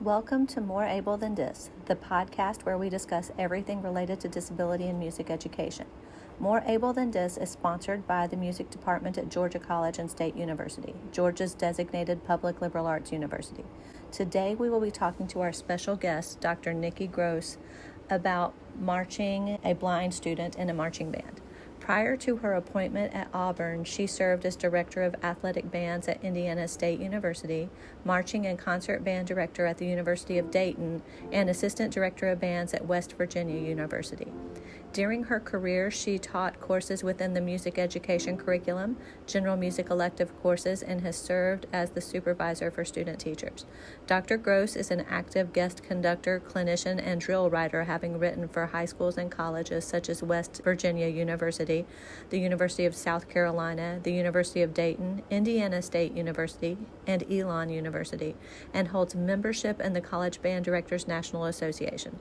Welcome to More Able Than Dis, the podcast where we discuss everything related to disability and music education. More Able Than Dis is sponsored by the Music Department at Georgia College and State University, Georgia's designated public liberal arts university. Today we will be talking to our special guest, Dr. Nikki Gross, about marching a blind student in a marching band. Prior to her appointment at Auburn, she served as Director of Athletic Bands at Indiana State University, Marching and Concert Band Director at the University of Dayton, and Assistant Director of Bands at West Virginia University. During her career, she taught courses within the music education curriculum, general music elective courses, and has served as the supervisor for student teachers. Dr. Gross is an active guest conductor, clinician, and drill writer, having written for high schools and colleges such as West Virginia University, the University of South Carolina, the University of Dayton, Indiana State University, and Elon University, and holds membership in the College Band Directors National Association.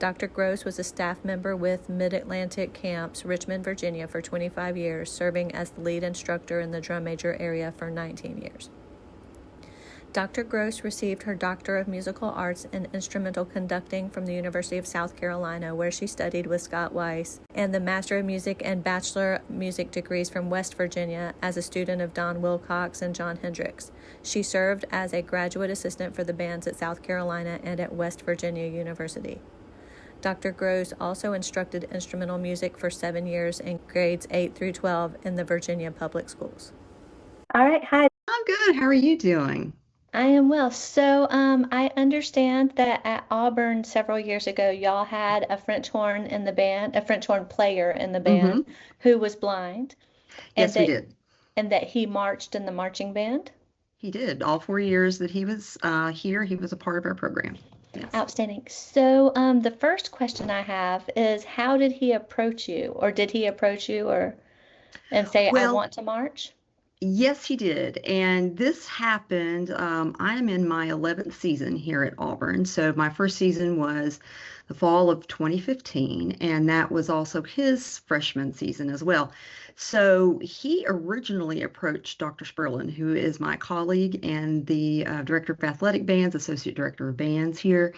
Dr. Gross was a staff member with Mid-Atlantic Camps, Richmond, Virginia for 25 years, serving as the lead instructor in the drum major area for 19 years. Dr. Gross received her Doctor of Musical Arts in Instrumental Conducting from the University of South Carolina, where she studied with Scott Weiss, and the Master of Music and Bachelor of Music degrees from West Virginia as a student of Don Wilcox and John Hendricks. She served as a graduate assistant for the bands at South Carolina and at West Virginia University. Dr. Gross also instructed instrumental music for 7 years in grades 8 through 12 in the Virginia public schools. All right, hi. I'm good. How are you doing? I am well. So I understand that at Auburn several years ago, y'all had a French horn in the band, a French horn player in the band who was blind. Yes, we did. And that he marched in the marching band? He did. All 4 years that he was here, he was a part of our program. Yes. Outstanding. So the first question I have is, how did he approach you? Or did he approach you and say, I want to march? Yes, he did. And this happened, I'm in my 11th season here at Auburn. So my first season was the fall of 2015, and that was also his freshman season as well. So he originally approached Dr. Sperlin, who is my colleague and the Director of Athletic Bands, Associate Director of Bands here.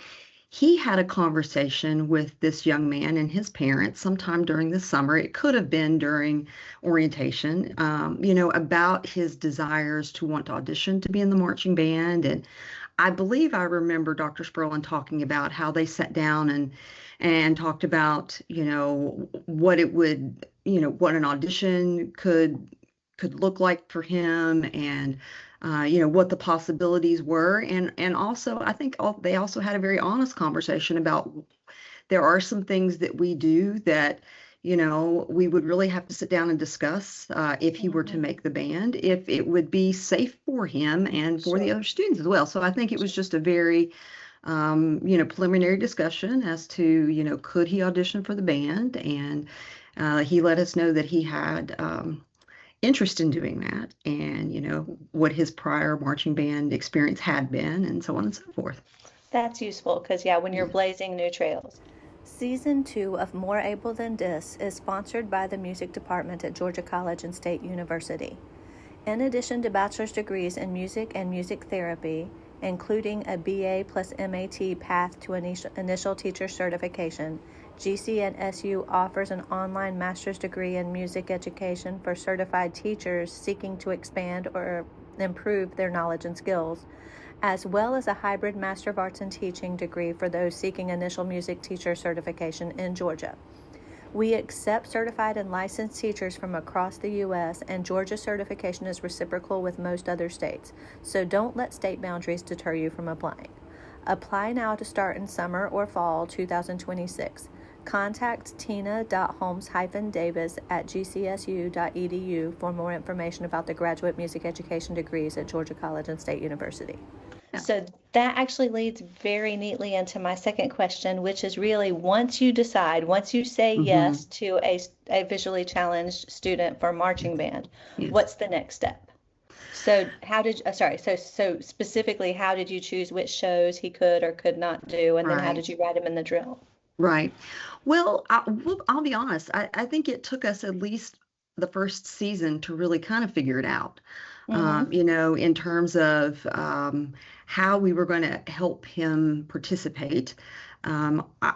He had a conversation with this young man and his parents sometime during the summer. It could have been during orientation, about his desires to want to audition to be in the marching band. And I believe I remember Dr. Sperlin talking about how they sat down and talked about, what it would, what an audition could look like for him, and what the possibilities were. And also, I think they also had a very honest conversation about there are some things that we do that, we would really have to sit down and discuss if he were to make the band, if it would be safe for him and for the other students as well. So I think it was just a very, preliminary discussion as to, could he audition for the band? And he let us know that he had interest in doing that, and what his prior marching band experience had been, and so on and so forth. That's useful because when you're blazing new trails. Season 2 of More Able Than Dis is sponsored by the Music Department at Georgia College and State University. In addition to bachelor's degrees in music and music therapy, including a BA plus MAT path to initial teacher certification, GCNSU offers an online master's degree in music education for certified teachers seeking to expand or improve their knowledge and skills, as well as a hybrid Master of Arts in Teaching degree for those seeking initial music teacher certification in Georgia. We accept certified and licensed teachers from across the U.S., and Georgia certification is reciprocal with most other states, so don't let state boundaries deter you from applying. Apply now to start in summer or fall 2026. contact tina.holmes-davis@gcsu.edu for more information about the graduate music education degrees at Georgia College and State University. Yeah. So that actually leads very neatly into my second question, which is really once you decide, once you say yes to a visually challenged student for marching band, Yes. what's the next step? So how did, so specifically, how did you choose which shows he could or could not do, and then how Right. did you write him in the drill? Right. I'll be honest. I think it took us at least the first season to really kind of figure it out, Mm-hmm. in terms of how we were going to help him participate. Um, I,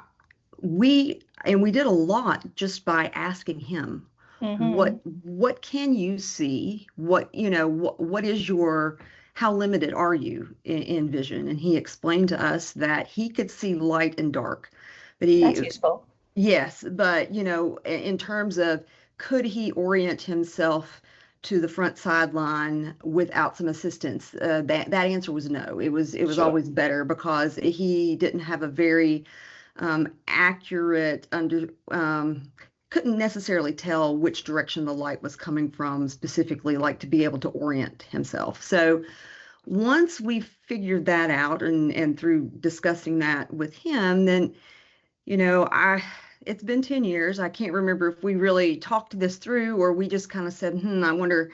we did a lot just by asking him, Mm-hmm. what can you see? What is your, how limited are you in vision? And he explained to us that he could see light and dark. But That's he useful. Yes, but in terms of could he orient himself to the front sideline without some assistance? That answer was no. It was Sure. always better because he didn't have a very accurate couldn't necessarily tell which direction the light was coming from specifically, like to be able to orient himself. So once we figured that out and through discussing that with him, then it's been 10 years. I can't remember if we really talked this through or we just kind of said, I wonder,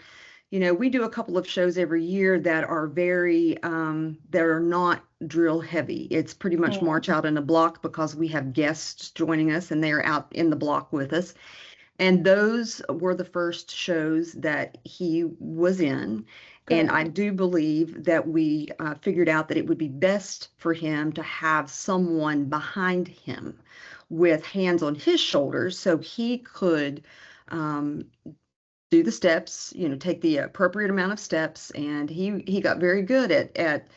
we do a couple of shows every year that are that are not drill heavy. It's pretty much Mm, march out in a block because we have guests joining us and they're out in the block with us. And those were the first shows that he was in. And I good. do believe that we figured out that it would be best for him to have someone behind him with hands on his shoulders so he could um, do the steps, take the appropriate amount of steps. And he got very good at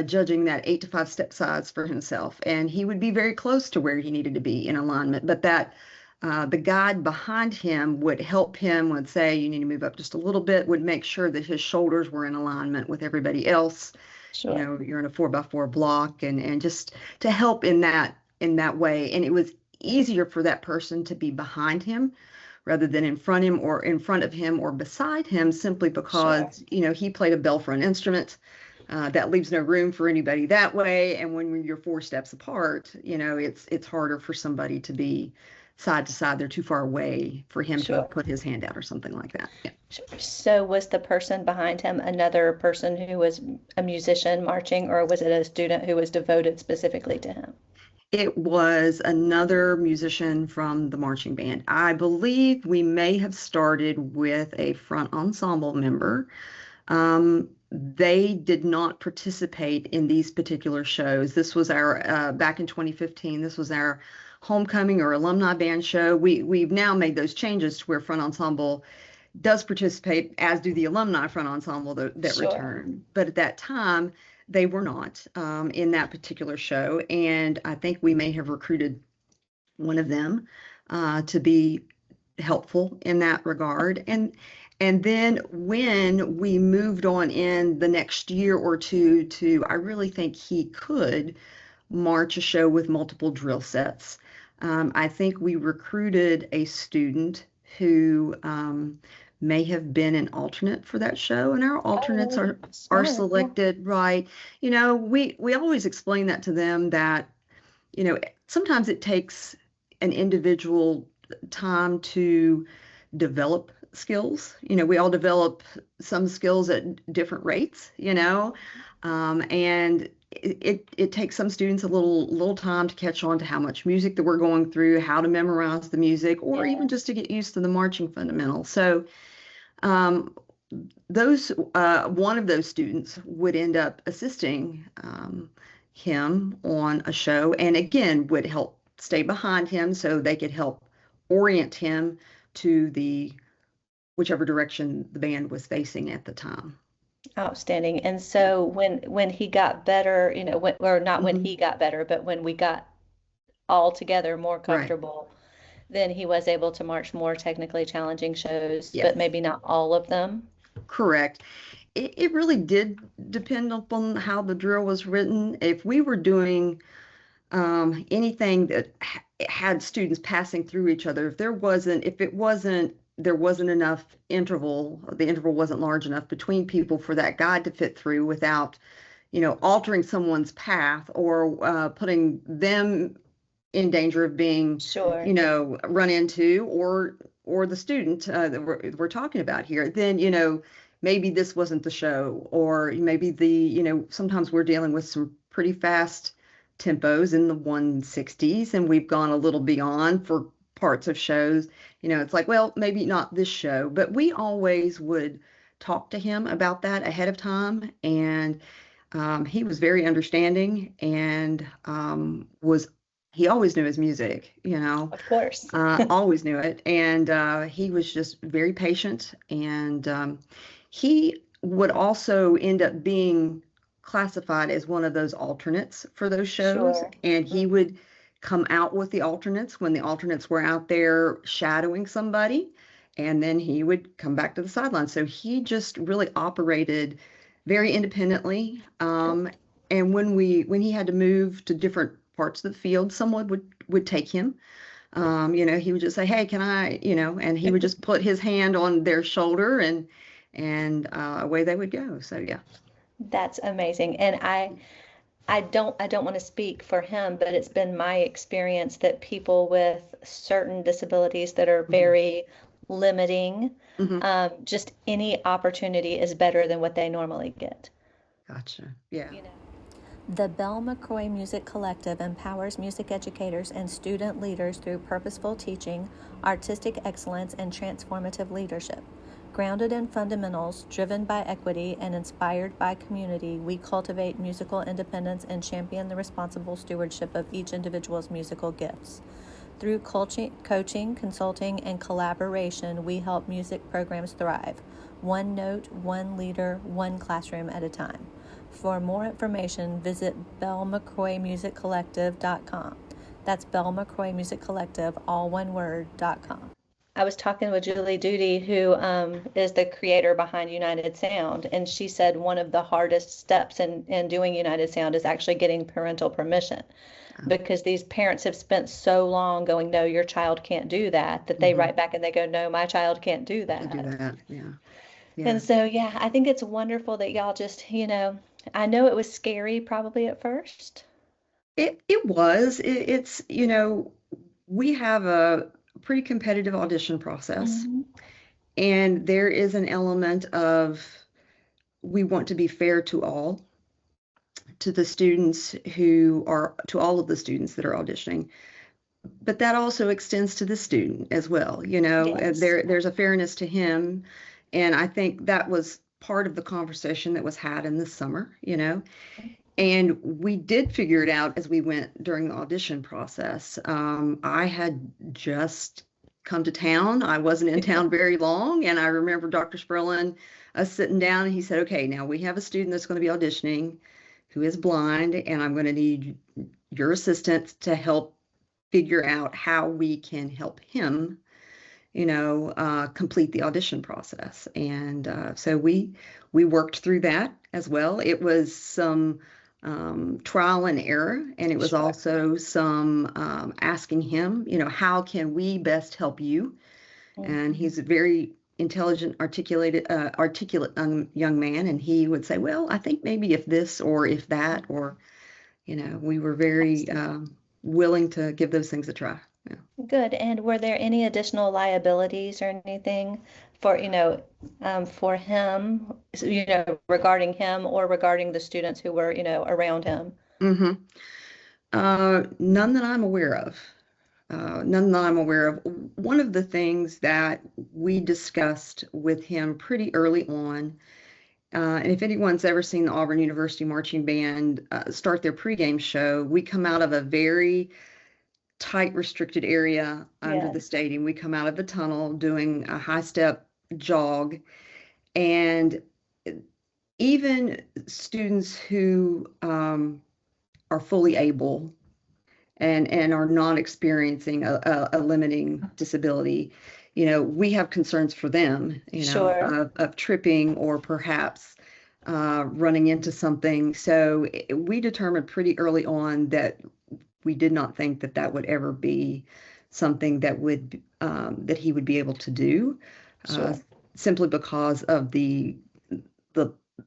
judging that 8 to 5 step size for himself. And he would be very close to where he needed to be in alignment. But that the guide behind him would help him, would say, you need to move up just a little bit, would make sure that his shoulders were in alignment with everybody else. Sure. You're in a 4x4 block and just to help in that way. And it was easier for that person to be behind him rather than in front of him or beside him, simply Sure. because, he played a bell for an instrument. That leaves no room for anybody that way. And when you're 4 steps apart, it's harder for somebody to be side to side. They're too far away for him to Sure. have put his hand out or something like that. Yeah. Sure. So was the person behind him another person who was a musician marching, or was it a student who was devoted specifically to him? It was another musician from the marching band. I believe we may have started with a front ensemble member. They did not participate in these particular shows. This was our back in 2015. This was our homecoming or alumni band show. We've now made those changes to where front ensemble does participate, as do the alumni front ensemble that Sure. return. But at that time, they were not in that particular show, and I think we may have recruited one of them to be helpful in that regard. And then when we moved on in the next year or two to, I really think he could march a show with multiple drill sets. I think we recruited a student who may have been an alternate for that show, and our alternates Oh, are smart. Yeah. selected right. We always explain that to them that sometimes it takes an individual time to develop skills. We all develop some skills at different rates, and it takes some students a little time to catch on to how much music that we're going through, how to memorize the music, or Yeah. even just to get used to the marching fundamentals. So um, those one of those students would end up assisting him on a show, and again would help stay behind him so they could help orient him to the whichever direction the band was facing at the time. Outstanding. And so when he got better, or not when Hmm. he got better, but when we got all together more Right. comfortable, then he was able to march more technically challenging shows, but Yes. maybe not all of them. Correct. It really did depend upon how the drill was written. If we were doing anything that had students passing through each other. There wasn't enough interval, the interval wasn't large enough between people for that guide to fit through without, altering someone's path or putting them in danger of being, Sure. run into, or the student that we're talking about here, then, maybe this wasn't the show, or maybe sometimes we're dealing with some pretty fast tempos in the 160s, and we've gone a little beyond for parts of shows. It's like, well, maybe not this show, but we always would talk to him about that ahead of time, and he was very understanding, and was he always knew his music, Of course. always knew it. And he was just very patient. And he would also end up being classified as one of those alternates for those shows. Sure. And he would come out with the alternates when the alternates were out there shadowing somebody. And then he would come back to the sidelines. So he just really operated very independently. And when he had to move to different parts of the field, someone would take him. He would just say, "Hey, can I?" And he would just put his hand on their shoulder, and away they would go. So yeah. That's amazing. And I don't want to speak for him, but it's been my experience that people with certain disabilities that are very limiting, Mm-hmm. just any opportunity is better than what they normally get. Gotcha. Yeah. The Belle McCroy Music Collective empowers music educators and student leaders through purposeful teaching, artistic excellence, and transformative leadership. Grounded in fundamentals, driven by equity, and inspired by community, we cultivate musical independence and champion the responsible stewardship of each individual's musical gifts. Through coaching, consulting, and collaboration, we help music programs thrive, one note, one leader, one classroom at a time. For more information, visit bellemcroymusiccollective.com. That's Belle McCroy Music Collective, all one word.com. I was talking with Julie Duty, who is the creator behind United Sound, and she said one of the hardest steps in doing United Sound is actually getting parental permission, because these parents have spent so long going, "No, your child can't do that," that they write back and they go, "No, my child can't do that." Do that. Yeah. Yeah. And so, yeah, I think it's wonderful that y'all just, I know it was scary probably at first. It was. It's, we have a pretty competitive audition process, Mm-hmm. and there is an element of, we want to be fair to all, to the students to all of the students that are auditioning. But that also extends to the student as well. Yes. There's a fairness to him. And I think that was part of the conversation that was had in the summer, and we did figure it out as we went during the audition process. I had just come to town. I wasn't in town very long. And I remember Dr. Sperlin sitting down, and he said, "Okay, now we have a student that's going to be auditioning who is blind, and I'm going to need your assistance to help figure out how we can help him, complete the audition process." And so we worked through that as well. It was some trial and error, and it was Sure. also some asking him, how can we best help you? And he's a very intelligent, articulate young man, and he would say, "Well, I think maybe if this or if that," or, we were very willing to give those things a try. Yeah. Good. And were there any additional liabilities or anything for, for him, regarding him or regarding the students who were, around him? Mm-hmm. None that I'm aware of. None that I'm aware of. One of the things that we discussed with him pretty early on, and if anyone's ever seen the Auburn University Marching Band start their pregame show, we come out of a very tight, restricted area under the Yes. stadium. We come out of the tunnel doing a high step jog, and even students who are fully able and are not experiencing a limiting disability, we have concerns for them, Sure. of tripping or perhaps running into something. So we determined pretty early on that we did not think that that would ever be something that would that he would be able to do, uh, Sure. simply because of the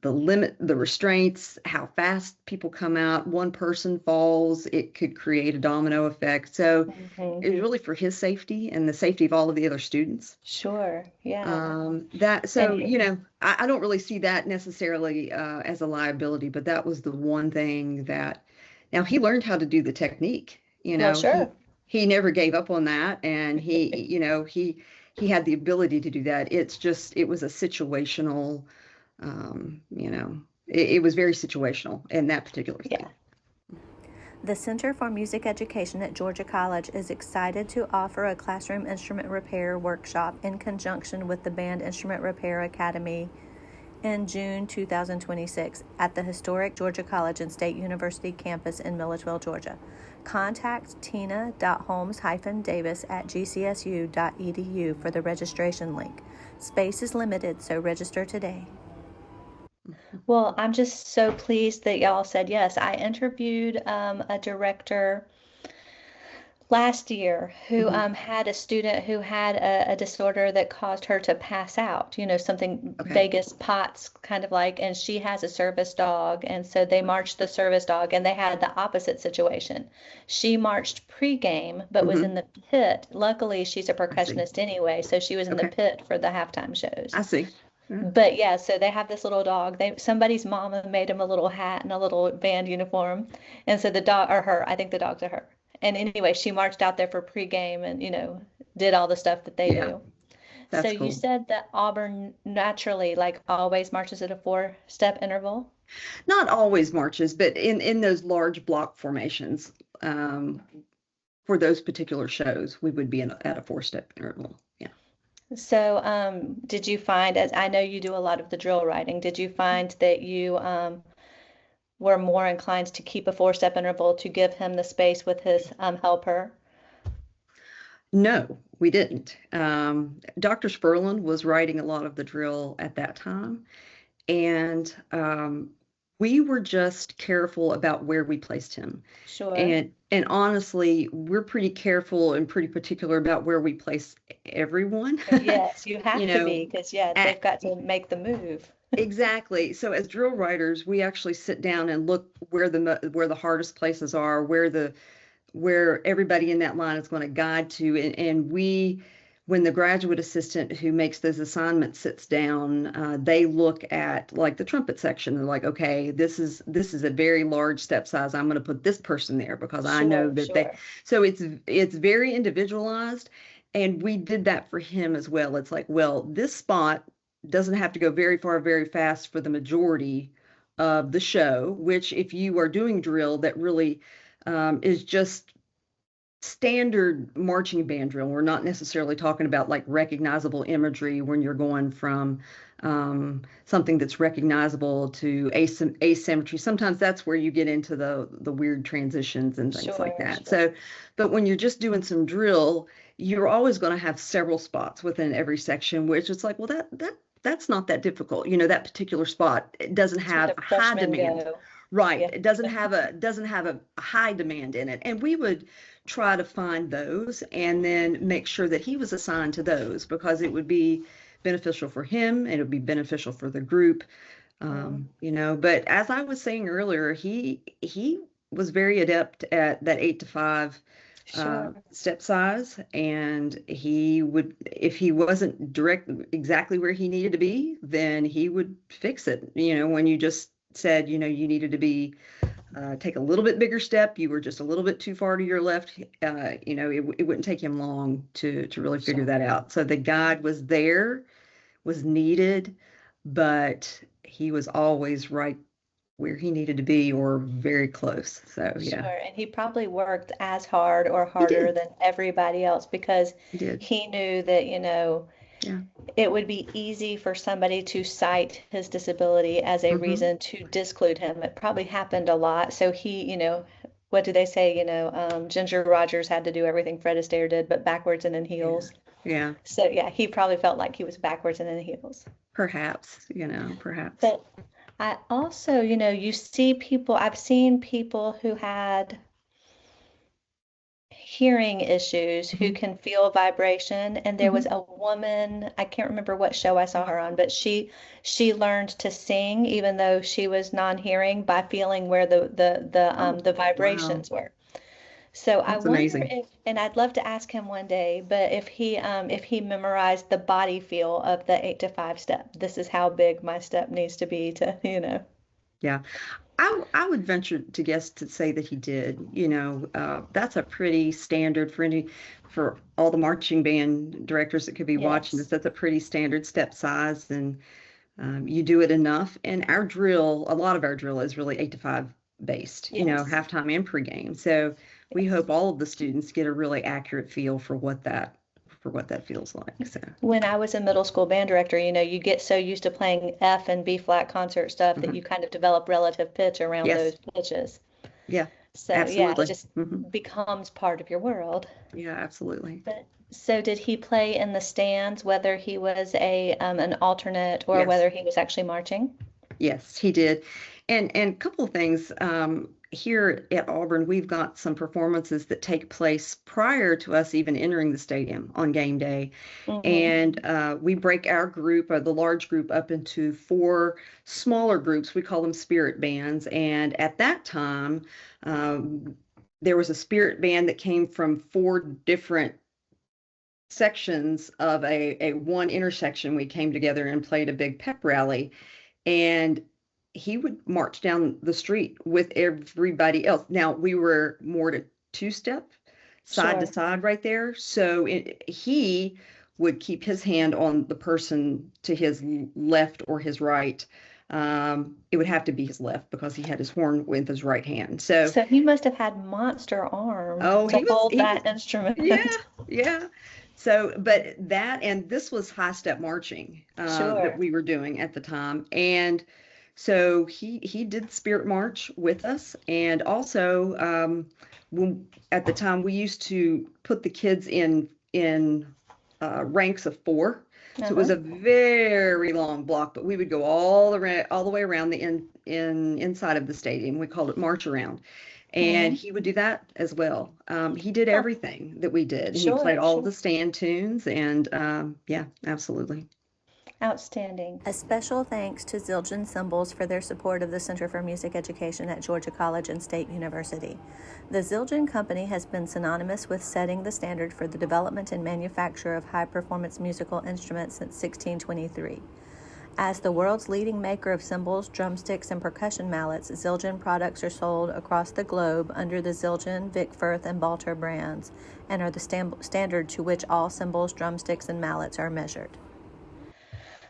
the limit, the restraints, how fast people come out. One person falls, it could create a domino effect. So Hmm. it was really for his safety and the safety of all of the other students. Sure. Yeah. That And so I don't really see that necessarily as a liability, but that was the one thing that now he learned how to do the technique. well, sure. He never gave up on that, and he had the ability to do that. It's just it was a situational, it was very situational in that particular Yeah. thing. The Center for Music Education at Georgia College is excited to offer a classroom instrument repair workshop in conjunction with the Band Instrument Repair Academy in June 2026 at the historic Georgia College and State University campus in Milledgeville, Georgia. Contact tina.holmes-davis@gcsu.edu for the registration link. Space is limited, so register today. Well, I'm just so pleased that y'all said yes. I interviewed a director last year who Hmm. had a student who had a disorder that caused her to pass out, something Okay. Vegas POTS kind of like, and she has a service dog. And so they marched the service dog, and they had the opposite situation. She marched pregame, but was in Hmm. the pit. Luckily, she's a I see. percussionist anyway, so she was in the Okay. pit for the halftime shows. I see. Yeah. But yeah, so they have this little dog. Somebody's mama made him a little hat and a little band uniform. And so the dog, or her, I think the dog's a her. And anyway, she marched out there for pregame and, did all the stuff that they Yeah. do. So That's you cool. said that Auburn naturally, like, always marches at a four-step interval? Not always marches, but in those large block formations, um, for those particular shows, we would be at a four-step interval. Yeah. So, did you find, as I know you do a lot of the drill writing, did you find that you were more inclined to keep a four-step interval to give him the space with his helper? No, we didn't. Dr. Spurlin was writing a lot of the drill at that time, and we were just careful about where we placed him. Sure. And honestly, we're pretty careful and pretty particular about where we place everyone. Yes, you You have to know, be because, yeah, at, they've got to make the move. exactly. So as drill writers, we actually sit down and look where the hardest places are, where everybody in that line is going to guide to. And we, when the graduate assistant who makes those assignments sits down, they look at like the trumpet section. They're like, okay, this is a very large step size. I'm going to put this person there because I know Sure, that they. sure. So it's very individualized, and we did that for him as well. It's like, well, this spot doesn't have to go very far, very fast for the majority of the show. Which, if you are doing drill, that really is just standard marching band drill. We're not necessarily talking about like recognizable imagery when you're going from something that's recognizable to asymmetry. Sometimes that's where you get into the weird transitions and things like Sure, that. sure. So, but when you're just doing some drill, you're always going to have several spots within every section, which is like, well, that's not that difficult. That particular spot, it doesn't It's where have the a high freshmen demand. go. Right. Yeah. It doesn't have a high demand in it. And we would try to find those and then make sure that he was assigned to those because it would be beneficial for him and it would be beneficial for the group. Mm, But as I was saying earlier, he was very adept at that 8 to 5 sure. step size, and he would, if he wasn't direct exactly where he needed to be, then he would fix it. When you just said, you needed to be take a little bit bigger step, you were just a little bit too far to your left. It wouldn't take him long to really figure Sure. that out. So the guide was there, was needed, but he was always right where he needed to be or very close. So yeah, Sure. And he probably worked as hard or he harder did. than everybody else because He did. he knew that, Yeah. it would be easy for somebody to cite his disability as a Hmm. reason to disclude him. It probably happened a lot. So he, what do they say? Ginger Rogers had to do everything Fred Astaire did, but backwards and in Yeah. heels. Yeah. So yeah, he probably felt like he was backwards and in heels. Perhaps, perhaps. But I also, you see people, I've seen people who had hearing issues who Hmm. can feel vibration. And there was Hmm. a woman, I can't remember what show I saw her on, but she learned to sing even though she was non-hearing by feeling where Oh, the wow. vibrations were. So I That's wonder amazing. if, and I'd love to ask him one day, but if he memorized the body feel of the 8 to 5 step. This is how big my step needs to be to, you know. Yeah. I would venture to guess to say that he did. That's a pretty standard for all the marching band directors that could be watching this. Yes. That's a pretty standard step size, and you do it enough. And our drill, a lot of our drill is really 8 to 5 based. Yes. Halftime and pregame. So we Yes. hope all of the students get a really accurate feel for what that feels like. So, When I was a middle school band director, you know, you get so used to playing F and B flat concert stuff that mhm. you kind of develop relative pitch around Yes, those pitches. yeah, So yeah, it absolutely. just Hmm. becomes part of your world. Yeah, absolutely. But so did he play in the stands, whether he was a an alternate or Yes. whether he was actually marching? Yes, he did. And a couple of things here at Auburn, we've got some performances that take place prior to us even entering the stadium on game day. Hmm. And we break our group, the large group, up into four smaller groups. We call them spirit bands. And at that time, um, there was a spirit band that came from four different sections of a one intersection. We came together and played a big pep rally, and he would march down the street with everybody else. Now we were more to two step, side to Sure. side right there. So he would keep his hand on the person to his left or his right. It would have to be his left because he had his horn with his right hand. So, So he must have had monster arms oh, to hold he was, that yeah, instrument. yeah. So, but that, and this was high step marching that Sure. we were doing at the time. And so he did Spirit March with us. And also, when at the time we used to put the kids in ranks of four. So it was Uh-huh. a very long block, but we would go all the way around the inside of the stadium. We called it March Around. And Hmm. he would do that as well. He did Huh. everything that we did. He played Sure, all of the sure. stand tunes, and yeah, absolutely. Outstanding. A special thanks to Zildjian Cymbals for their support of the Center for Music Education at Georgia College and State University. The Zildjian Company has been synonymous with setting the standard for the development and manufacture of high-performance musical instruments since 1623. As the world's leading maker of cymbals, drumsticks, and percussion mallets, Zildjian products are sold across the globe under the Zildjian, Vic Firth, and Balter brands and are the standard to which all cymbals, drumsticks, and mallets are measured.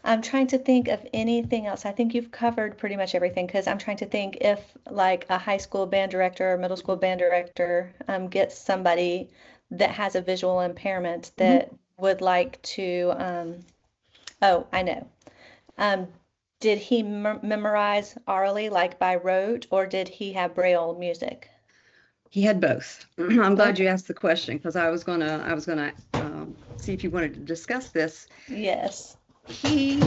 I'm trying to think of anything else. I think you've covered pretty much everything because I'm trying to think if like a high school band director or middle school band director gets somebody that has a visual impairment Mhm. that would like to, oh, I know. Um, did he memorize orally, like by rote, or did he have Braille music? He had both. I'm glad you Okay. asked the question because I was gonna see if you wanted to discuss this. Yes. He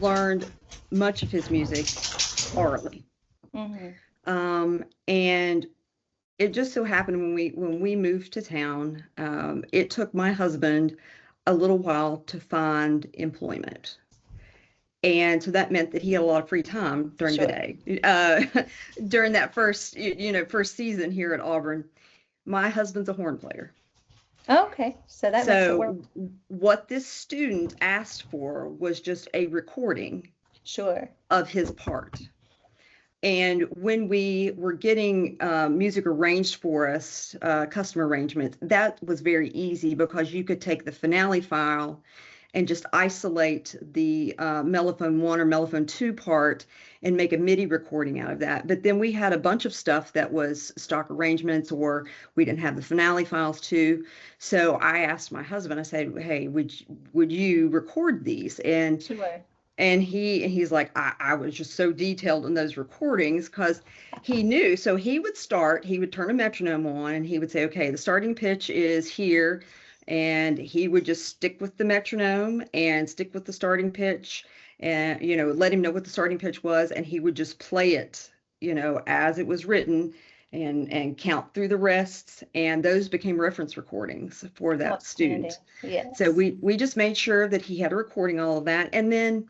learned much of his music orally, Hmm. and it just so happened when we moved to town, it took my husband a little while to find employment. And so that meant that he had a lot of free time during the Sure. day. During that first season here at Auburn, my husband's a horn player. Okay. So that makes it work. So what this student asked for was just a recording Sure. of his part. And when we were getting music arranged for us, custom arrangements, that was very easy because you could take the finale file and just isolate the mellophone one or mellophone two part and make a MIDI recording out of that. But then we had a bunch of stuff that was stock arrangements or we didn't have the finale files too. So I asked my husband, I said, hey, would you record these? Sure. And he's like, I was just so detailed in those recordings because he knew. So he would turn a metronome on and he would say, okay, the starting pitch is here. And he would just stick with the metronome and stick with the starting pitch and, let him know what the starting pitch was. And he would just play it, as it was written. and count through the rests, and those became reference recordings for that Outstanding. student. So Yes. we just made sure that he had a recording all of that. And then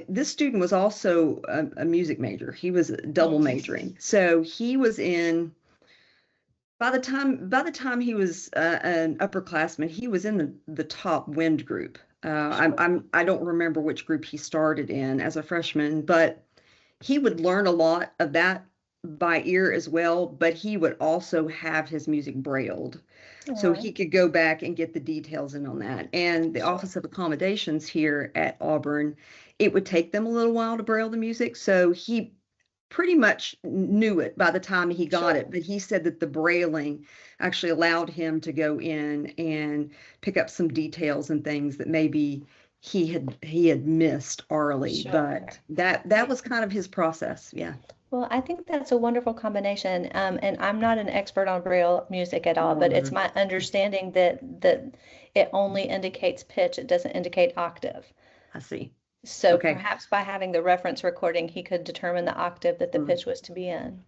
this student was also a music major. He was double Mm, majoring. So he was in by the time he was an upperclassman, he was in the top wind group. sure. I don't remember which group he started in as a freshman, but he would learn a lot of that by ear as well, but he would also have his music brailled. So Oh, he could go back and get the details in on that. And the sure. Office of Accommodations here at Auburn, it would take them a little while to braille the music. So he pretty much knew it by the time he got Sure. it, but he said that the brailing actually allowed him to go in and pick up some details and things that maybe he had missed orally, Sure. but that was kind of his process. Yeah. Well, I think that's a wonderful combination. And I'm not an expert on Braille music at all, but it's Mm, my understanding that it only indicates pitch, it doesn't indicate octave. I see. So Okay. perhaps by having the reference recording, he could determine the octave that the Mm, pitch was to be in.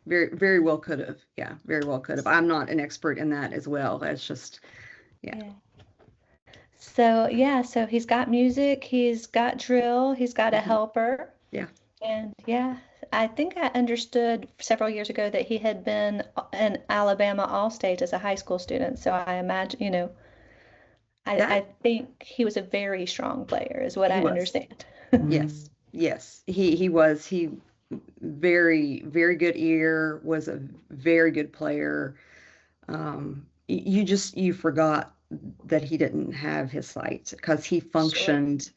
very, very well could have. Yeah, very well could have. I'm not an expert in that as well. That's just, yeah. Yeah. So yeah, so he's got music, he's got drill, he's got a Mhm. helper. Yeah. And yeah, I think I understood several years ago that he had been an Alabama All-State as a high school student. So I imagine, I That think he was a very strong player, is what he I was. understand. Yes. Yes. He was. He very, very good ear, was a very good player. You forgot that he didn't have his sight because he Sure. functioned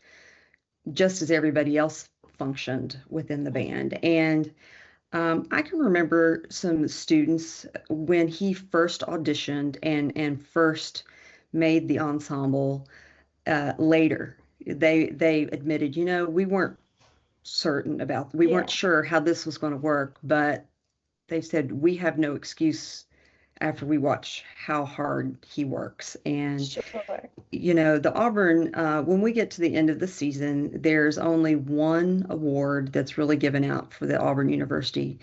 just as everybody else functioned within the band. And I can remember some students when he first auditioned and first made the ensemble. Later, they admitted, we Yeah, weren't sure how this was going to work, but they said we have no excuse after we watch how hard he works. And sure. the Auburn, when we get to the end of the season, there's only one award that's really given out for the Auburn University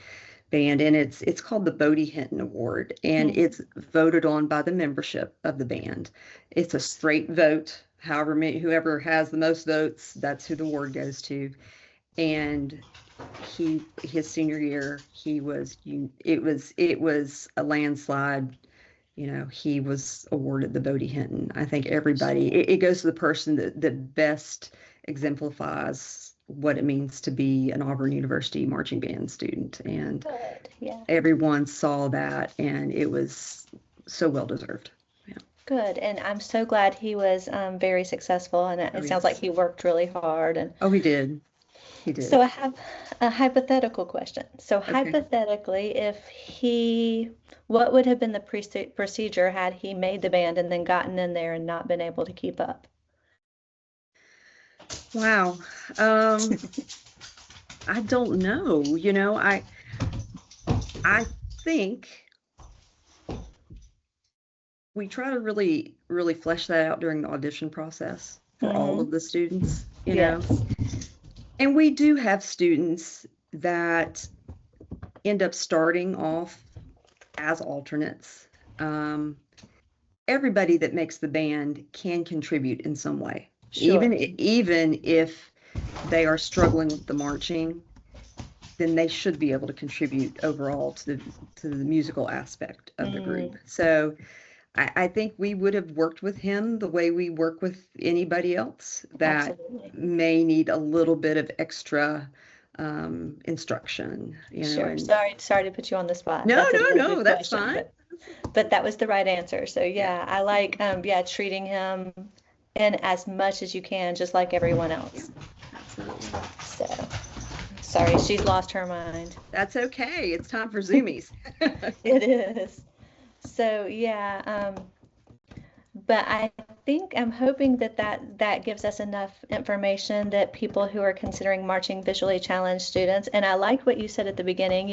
band, and it's called the Bodie Hinton Award, and Hmm. it's voted on by the membership of the band. It's a straight vote. However many, whoever has the most votes, that's who the award goes to. And his senior year, it was a landslide. He was awarded the Bodie Hinton. I think everybody, Sure. it goes to the person that best exemplifies what it means to be an Auburn University marching band student. And Good. Yeah. everyone saw that, and it was so well deserved. Yeah. Good. And I'm so glad he was very successful. And Oh, it sounds like yes. he worked really hard. And Oh, he did. He so did. I have a hypothetical question. So Okay. hypothetically, what would have been the procedure had he made the band and then gotten in there and not been able to keep up? Wow. Um, I don't know. I think we try to really, really flesh that out during the audition process for all Hmm. of the students. Yes. And we do have students that end up starting off as alternates. Um, Everybody that makes the band can contribute in some way, even Sure. even if they are struggling with the marching, then they should be able to contribute overall to the musical aspect of the Mm, group. So I think we would have worked with him the way we work with anybody else that absolutely. may need a little bit of extra instruction, Sure. and Sorry to put you on the spot. no, That's a no, really no, good that's question, fine. but that was the right answer. So Yeah, yeah, I like treating him in as much as you can, just like everyone yeah, else. absolutely. So sorry, she's lost her mind. That's okay. It's time for Zoomies. It is. So yeah, but I think I'm hoping that gives us enough information that people who are considering marching visually challenged students, and I liked what you said at the beginning,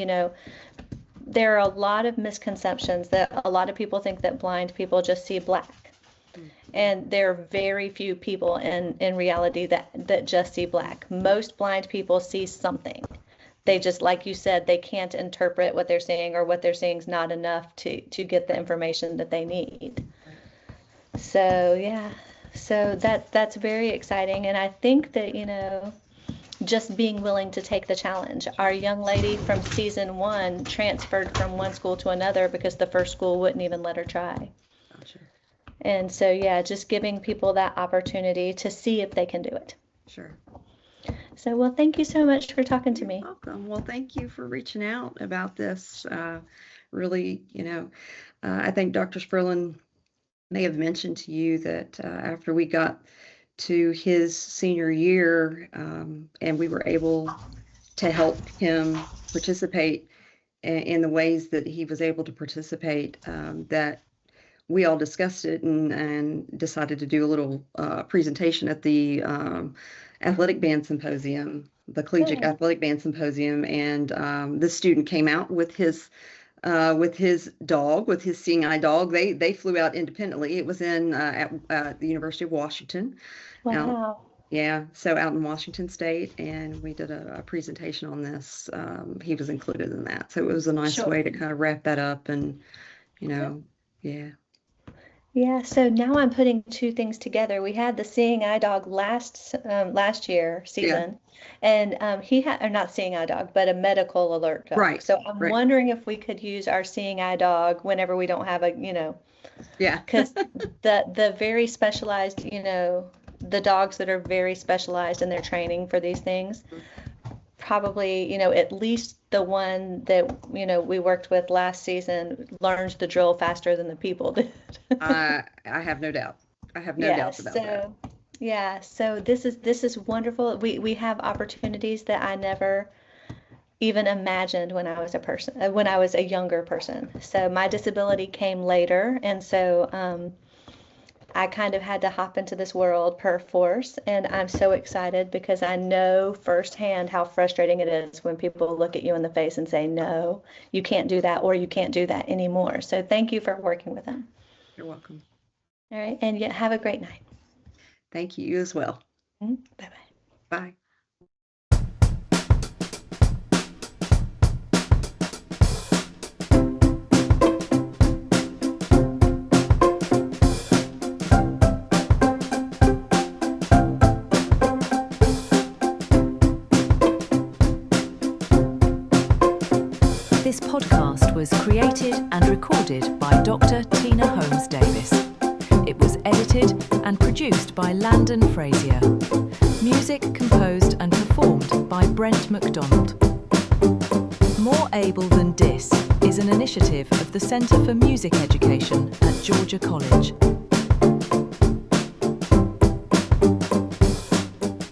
there are a lot of misconceptions that a lot of people think that blind people just see black. And there are very few people in reality that just see black. Most blind people see something. they just, like you said, they can't interpret what they're saying, or what they're saying is not enough to get the information that they need. So yeah, so that's very exciting, and I think that, just being willing to take the challenge. Our young lady from season 1 transferred from one school to another because the first school wouldn't even let her try. Gotcha. And so yeah, just giving people that opportunity to see if they can do it. Sure. So, well, thank you so much for talking to You're me. welcome. Well, thank you for reaching out about this. Really, I think Dr. Sperlin may have mentioned to you that after we got to his senior year, and we were able to help him participate in the ways that he was able to participate, that we all discussed it and decided to do a little presentation at the athletic band symposium, the collegiate Good. athletic band symposium, and this student came out with his dog, with his seeing eye dog. They flew out independently. It was in at the University of Washington. Out, Wow. yeah, so out in Washington State, and we did a presentation on this. He was included in that, so it was a nice Sure. way to kind of wrap that up, and yeah. Yeah, so now I'm putting two things together. We had the seeing eye dog last year Yeah. season, and he had, or not seeing eye dog, but a medical alert dog. Right. So I'm Right. wondering if we could use our seeing eye dog whenever we don't have Yeah. because the very specialized, the dogs that are very specialized in their training for these things, probably, at least the one that, we worked with last season learns the drill faster than the people did. I have no doubt. I have no Yeah, doubts about that. so this is wonderful. We have opportunities that I never even imagined when I was when I was a younger person. So my disability came later, and so I kind of had to hop into this world per force, and I'm so excited because I know firsthand how frustrating it is when people look at you in the face and say, no, you can't do that, or you can't do that anymore. So thank you for working with them. You're welcome. All right, and yeah, have a great night. Thank you as well. Bye-bye. Bye. This podcast was created and recorded by Dr. Tina Holmes Davis. It was edited and produced by Landon Frazier. Music composed and performed by Brent MacDonald. More Able Than Dis is an initiative of the Centre for Music Education at Georgia College.